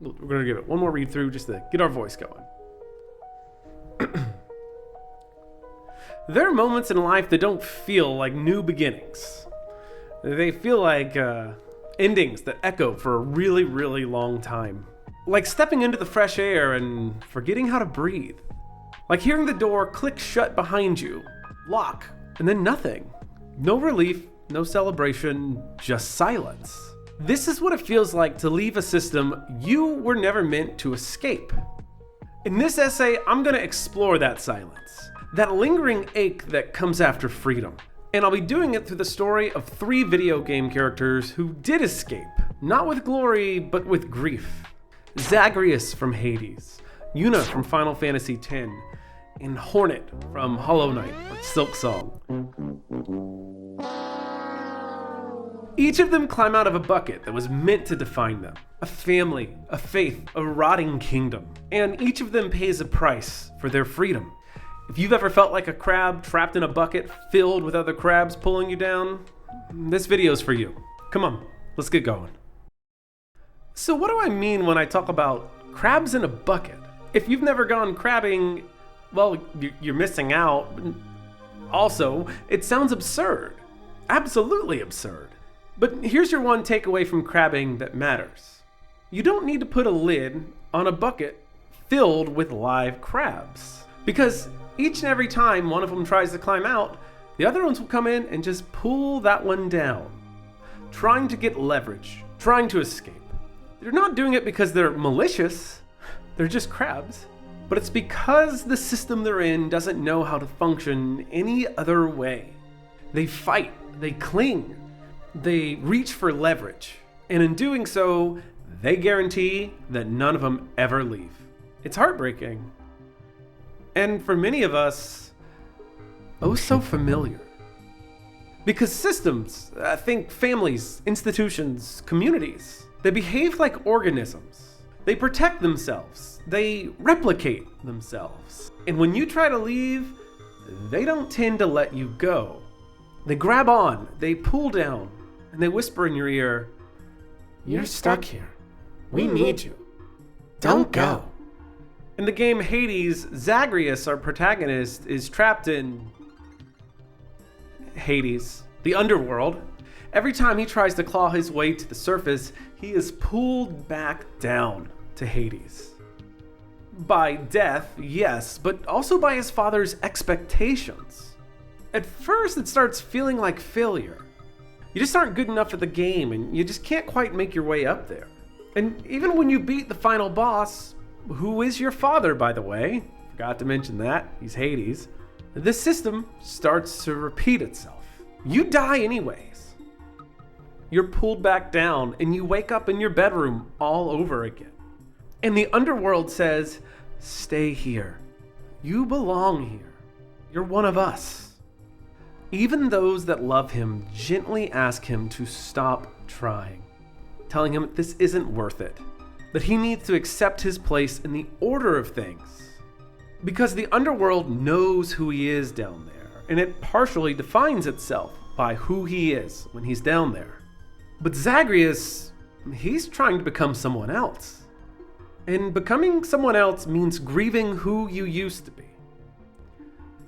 We're going to give it one more read through just to get our voice going. There are moments in life that don't feel like new beginnings. They feel like endings that echo for a really, really long time. Like stepping into the fresh air and forgetting how to breathe. Like hearing the door click shut behind you, lock, and then nothing. No relief, no celebration, just silence. This is what it feels like to leave a system you were never meant to escape. In this essay, I'm going to explore that silence, that lingering ache that comes after freedom. And I'll be doing it through the story of 3 video game characters who did escape, not with glory, but with grief. Zagreus from Hades, Yuna from Final Fantasy X, and Hornet from Hollow Knight or Silksong. Each of them climb out of a bucket that was meant to define them. A family, a faith, a rotting kingdom. And each of them pays a price for their freedom. If you've ever felt like a crab trapped in a bucket filled with other crabs pulling you down, this video's for you. Come on, let's get going. So what do I mean when I talk about crabs in a bucket? If you've never gone crabbing, well, you're missing out. Also, it sounds absurd. Absolutely absurd. But here's your one takeaway from crabbing that matters. You don't need to put a lid on a bucket filled with live crabs. Because each and every time one of them tries to climb out, the other ones will come in and just pull that one down. Trying to get leverage, trying to escape. They're not doing it because they're malicious, they're just crabs. But it's because the system they're in doesn't know how to function any other way. They fight, they cling, they reach for leverage. And in doing so, they guarantee that none of them ever leave. It's heartbreaking. And for many of us, oh so familiar. Because systems, think families, institutions, communities, they behave like organisms. They protect themselves. They replicate themselves. And when you try to leave, they don't tend to let you go. They grab on, they pull down, and they whisper in your ear, "You're stuck here. We need you. Don't go." In the game Hades, Zagreus, our protagonist, is trapped in Hades, the underworld. Every time he tries to claw his way to the surface, he is pulled back down to Hades. By death, yes, but also by his father's expectations. At first, it starts feeling like failure. You just aren't good enough at the game, and you just can't quite make your way up there. And even when you beat the final boss, who is your father, by the way, forgot to mention that, he's Hades, the system starts to repeat itself. You die anyways. You're pulled back down, and you wake up in your bedroom all over again. And the underworld says, "Stay here. You belong here. You're one of us." Even those that love him gently ask him to stop trying, telling him this isn't worth it, that he needs to accept his place in the order of things. Because the underworld knows who he is down there, and it partially defines itself by who he is when he's down there. But Zagreus, he's trying to become someone else. And becoming someone else means grieving who you used to be.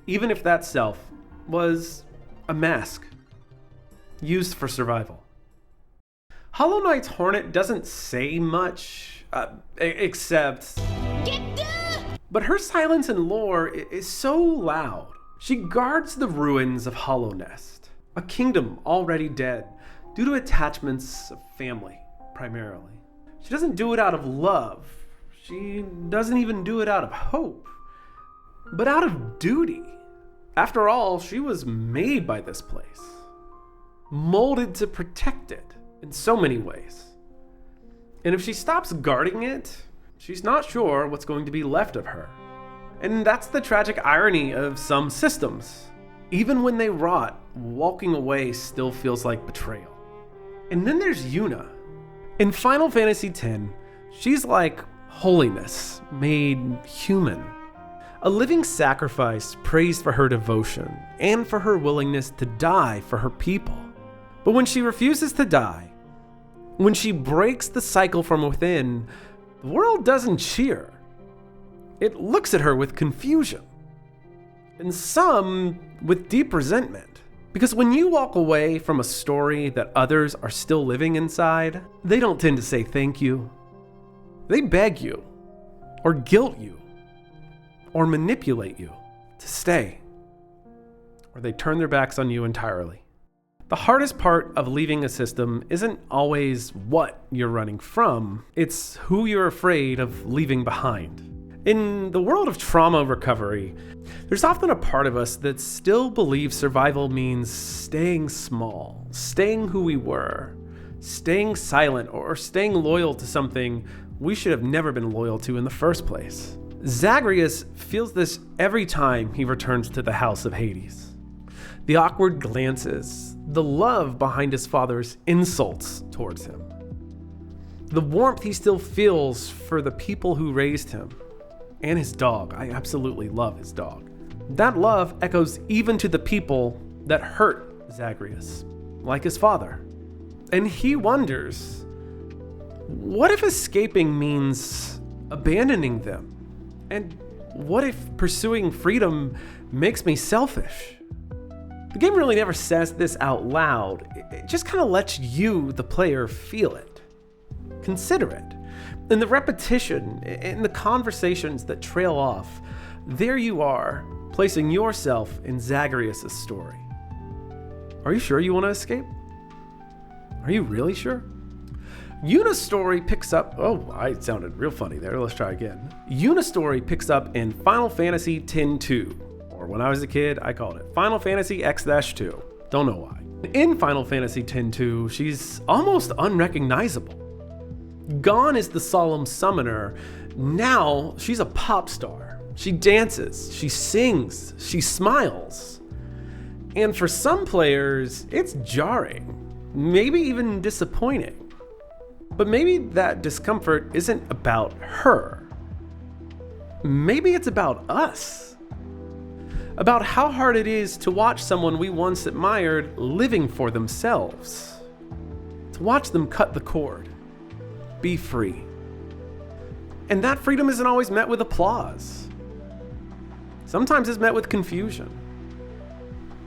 Even if that self was a mask used for survival. Hollow Knight's Hornet doesn't say much, except... But her silence and lore is so loud. She guards the ruins of Hollow Nest, a kingdom already dead due to attachments of family, primarily. She doesn't do it out of love. She doesn't even do it out of hope, but out of duty. After all, she was made by this place, molded to protect it in so many ways. And if she stops guarding it, she's not sure what's going to be left of her. And that's the tragic irony of some systems. Even when they rot, walking away still feels like betrayal. And then there's Yuna. In Final Fantasy X, she's like holiness made human. A living sacrifice praised for her devotion and for her willingness to die for her people. But when she refuses to die, when she breaks the cycle from within, The world doesn't cheer. It looks at her with confusion, and some with deep resentment. Because when you walk away from a story that others are still living inside, they don't tend to say thank you. They beg you, or guilt you, or manipulate you to stay, or they turn their backs on you entirely. The hardest part of leaving a system isn't always what you're running from, it's who you're afraid of leaving behind. In the world of trauma recovery, there's often a part of us that still believes survival means staying small, staying who we were, staying silent, or staying loyal to something we should have never been loyal to in the first place. Zagreus feels this every time he returns to the house of Hades. The awkward glances, the love behind his father's insults towards him, the warmth he still feels for the people who raised him, and his dog. I absolutely love his dog. That love echoes even to the people that hurt Zagreus, like his father. And he wonders, what if escaping means abandoning them? And what if pursuing freedom makes me selfish? The game really never says this out loud. It just kind of lets you, the player, feel it. Consider it. In the repetition, in the conversations that trail off, there you are, placing yourself in Zagreus' story. Are you sure you want to escape? Are you really sure? Yuna's story picks up... Oh, I sounded real funny there. Let's try again. Yuna's story picks up in Final Fantasy X-2. Or when I was a kid, I called it Final Fantasy X-2. Don't know why. In Final Fantasy X-2, she's almost unrecognizable. Gone is the solemn summoner. Now she's a pop star. She dances, she sings, she smiles. And for some players, it's jarring, maybe even disappointing. But maybe that discomfort isn't about her. Maybe it's about us. About how hard it is to watch someone we once admired living for themselves. To watch them cut the cord. Be free. And that freedom isn't always met with applause. Sometimes it's met with confusion,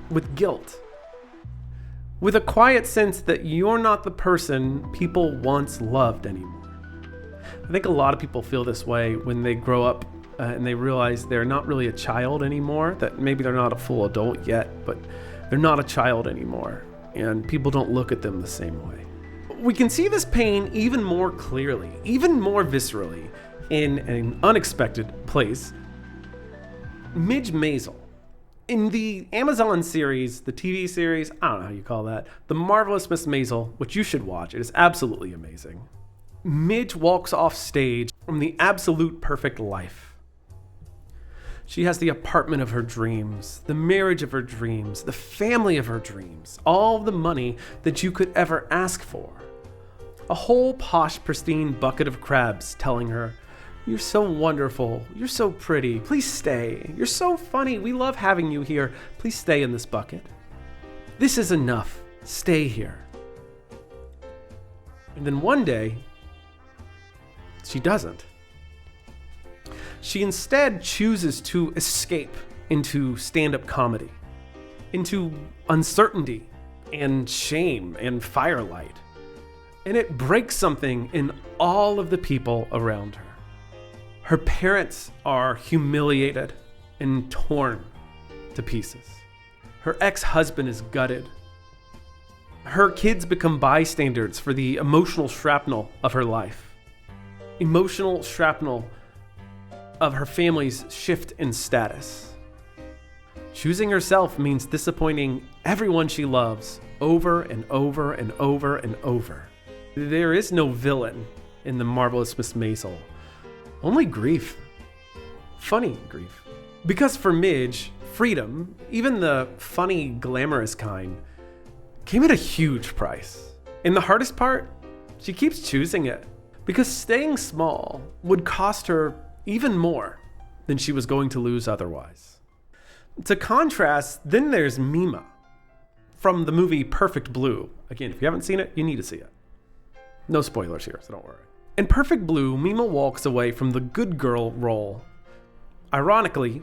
with guilt, with a quiet sense that you're not the person people once loved anymore. I think a lot of people feel this way when they grow up and they realize they're not really a child anymore, that maybe they're not a full adult yet, but they're not a child anymore, and people don't look at them the same way. We can see this pain even more clearly, even more viscerally, in an unexpected place. Midge Maisel. In the Amazon series, the TV series, I don't know how you call that, The Marvelous Miss Maisel, which you should watch, it is absolutely amazing. Midge walks off stage from the absolute perfect life. She has the apartment of her dreams, the marriage of her dreams, the family of her dreams, all the money that you could ever ask for. A whole posh, pristine bucket of crabs telling her, "You're so wonderful, you're so pretty, please stay. You're so funny, we love having you here, please stay in this bucket. This is enough, stay here." And then one day, she doesn't. She instead chooses to escape into stand-up comedy, into uncertainty and shame and firelight. And it breaks something in all of the people around her. Her parents are humiliated and torn to pieces. Her ex-husband is gutted. Her kids become bystanders for the emotional shrapnel of her life. Emotional shrapnel of her family's shift in status. Choosing herself means disappointing everyone she loves over and over and over and over. There is no villain in The Marvelous Miss Maisel. Only grief. Funny grief. Because for Midge, freedom, even the funny, glamorous kind, came at a huge price. And the hardest part, she keeps choosing it. Because staying small would cost her even more than she was going to lose otherwise. To contrast, then there's Mima from the movie Perfect Blue. Again, if you haven't seen it, you need to see it. No spoilers here, so don't worry. In Perfect Blue, Mima walks away from the good girl role. Ironically,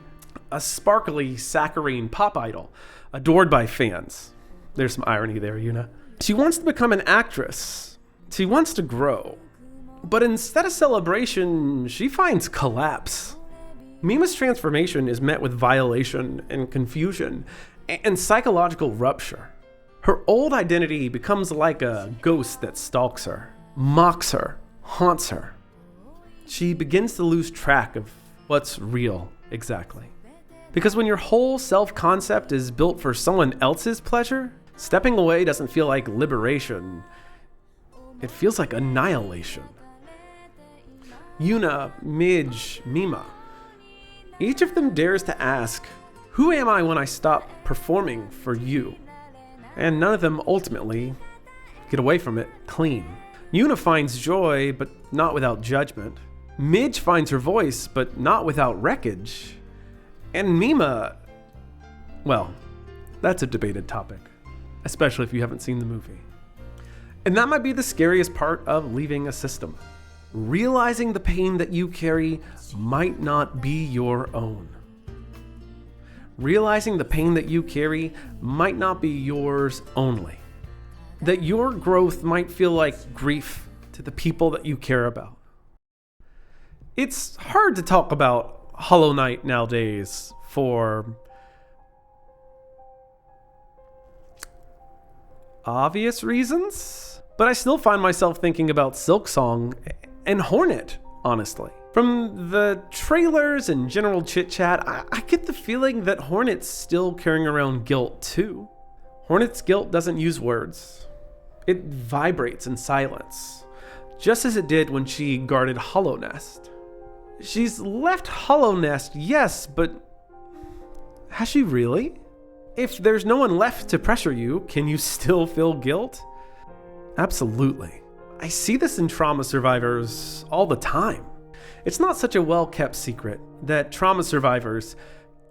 a sparkly saccharine pop idol, adored by fans. There's some irony there, Yuna. She wants to become an actress. She wants to grow. But instead of celebration, she finds collapse. Mima's transformation is met with violation and confusion and psychological rupture. Her old identity becomes like a ghost that stalks her, mocks her, haunts her. She begins to lose track of what's real exactly. Because when your whole self-concept is built for someone else's pleasure, stepping away doesn't feel like liberation. It feels like annihilation. Yuna, Midge, Mima. Each of them dares to ask, who am I when I stop performing for you? And none of them ultimately get away from it clean. Yuna finds joy, but not without judgment. Midge finds her voice, but not without wreckage. And Mima, well, that's a debated topic, especially if you haven't seen the movie. And that might be the scariest part of leaving a system. Realizing the pain that you carry might not be your own. Realizing the pain that you carry might not be yours only. That your growth might feel like grief to the people that you care about. It's hard to talk about Hollow Knight nowadays for obvious reasons, but I still find myself thinking about Silksong and Hornet, honestly. From the trailers and general chit-chat, I get the feeling that Hornet's still carrying around guilt too. Hornet's guilt doesn't use words. It vibrates in silence, just as it did when she guarded Hollow Nest. She's left Hollow Nest, yes, but has she really? If there's no one left to pressure you, can you still feel guilt? Absolutely. I see this in trauma survivors all the time. It's not such a well-kept secret that trauma survivors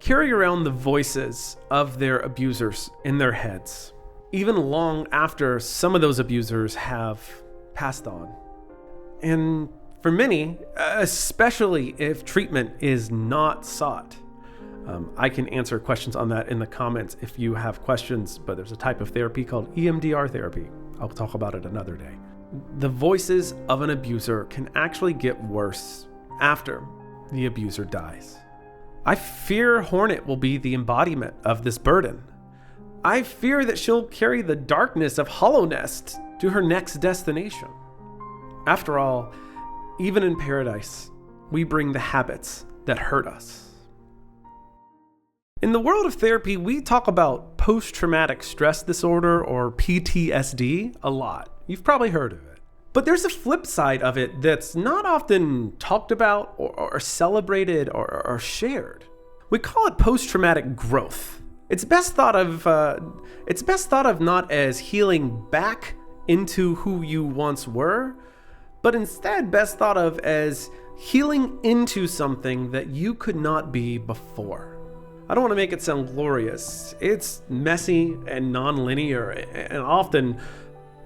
carry around the voices of their abusers in their heads, even long after some of those abusers have passed on. And for many, especially if treatment is not sought, I can answer questions on that in the comments if you have questions, but there's a type of therapy called EMDR therapy. I'll talk about it another day. The voices of an abuser can actually get worse after the abuser dies. I fear Hornet will be the embodiment of this burden. I fear that she'll carry the darkness of Hollow Nest to her next destination. After all, even in paradise, we bring the habits that hurt us. In the world of therapy, we talk about post-traumatic stress disorder or PTSD a lot. You've probably heard of it. But there's a flip side of it that's not often talked about or celebrated or shared. We call it post-traumatic growth. It's best thought of not as healing back into who you once were, but instead best thought of as healing into something that you could not be before. I don't want to make it sound glorious. It's messy and non-linear and often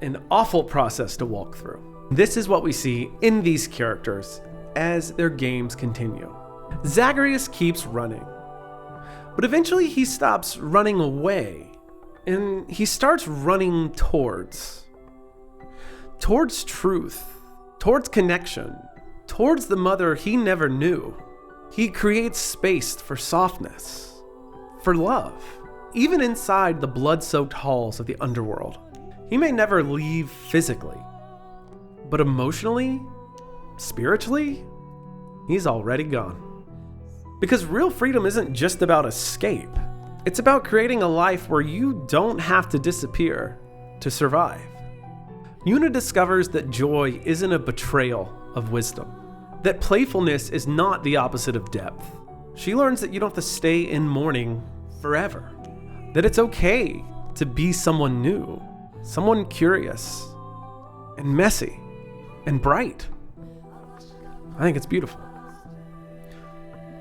an awful process to walk through. This is what we see in these characters as their games continue. Zagreus keeps running, but eventually he stops running away and he starts running towards truth, towards connection, towards the mother he never knew. He creates space for softness, for love, even inside the blood-soaked halls of the underworld. He may never leave physically, but emotionally, spiritually, he's already gone. Because real freedom isn't just about escape. It's about creating a life where you don't have to disappear to survive. Yuna discovers that joy isn't a betrayal of wisdom, that playfulness is not the opposite of depth. She learns that you don't have to stay in mourning forever, that it's okay to be someone new, someone curious and messy and bright. I think it's beautiful.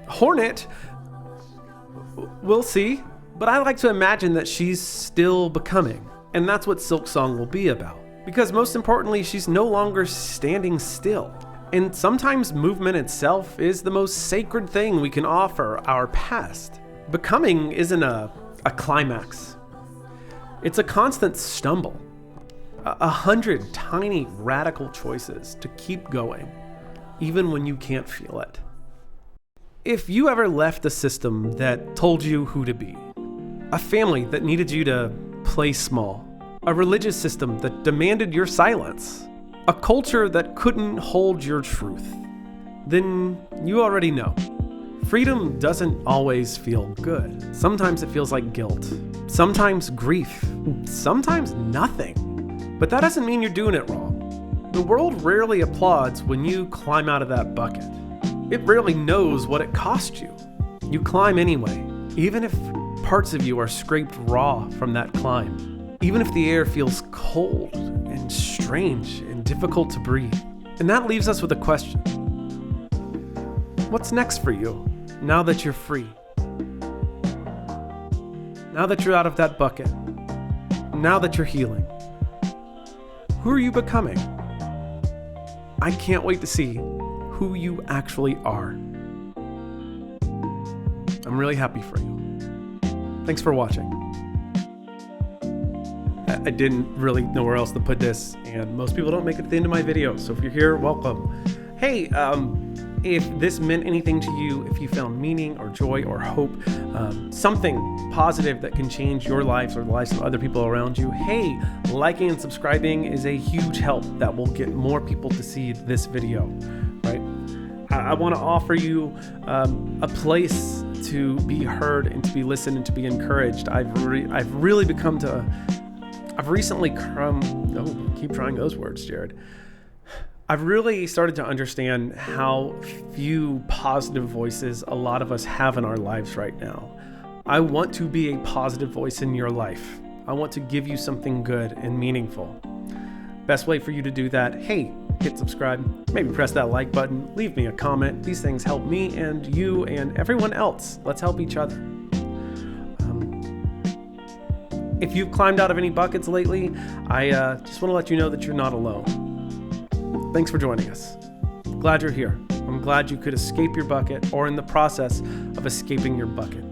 Hornet, we'll see, but I like to imagine that she's still becoming, and that's what Silksong will be about. Because most importantly, she's no longer standing still. And sometimes movement itself is the most sacred thing we can offer our past. Becoming isn't a climax. It's a constant stumble. 100 tiny radical choices to keep going, even when you can't feel it. If you ever left a system that told you who to be, a family that needed you to play small, a religious system that demanded your silence, a culture that couldn't hold your truth, then you already know. Freedom doesn't always feel good. Sometimes it feels like guilt, sometimes grief, sometimes nothing. But that doesn't mean you're doing it wrong. The world rarely applauds when you climb out of that bucket. It rarely knows what it cost you. You climb anyway, even if parts of you are scraped raw from that climb. Even if the air feels cold and strange and difficult to breathe. And that leaves us with a question. What's next for you now that you're free? Now that you're out of that bucket? Now that you're healing? Who are you becoming? I can't wait to see who you actually are. I'm really happy for you. Thanks for watching. I didn't really know where else to put this, and most people don't make it to the end of my video, so if you're here, welcome. Hey, if this meant anything to you, if you found meaning or joy or hope, something positive that can change your lives or the lives of other people around you, hey, liking and subscribing is a huge help that will get more people to see this video, right? I want to offer you a place to be heard and to be listened and to be encouraged. I've recently keep trying those words, Jared. I've really started to understand how few positive voices a lot of us have in our lives right now. I want to be a positive voice in your life. I want to give you something good and meaningful. Best way for you to do that, hey, hit subscribe, maybe press that like button, leave me a comment. These things help me and you and everyone else. Let's help each other. If you've climbed out of any buckets lately, I just want to let you know that you're not alone. Thanks for joining us. Glad you're here. I'm glad you could escape your bucket or in the process of escaping your bucket.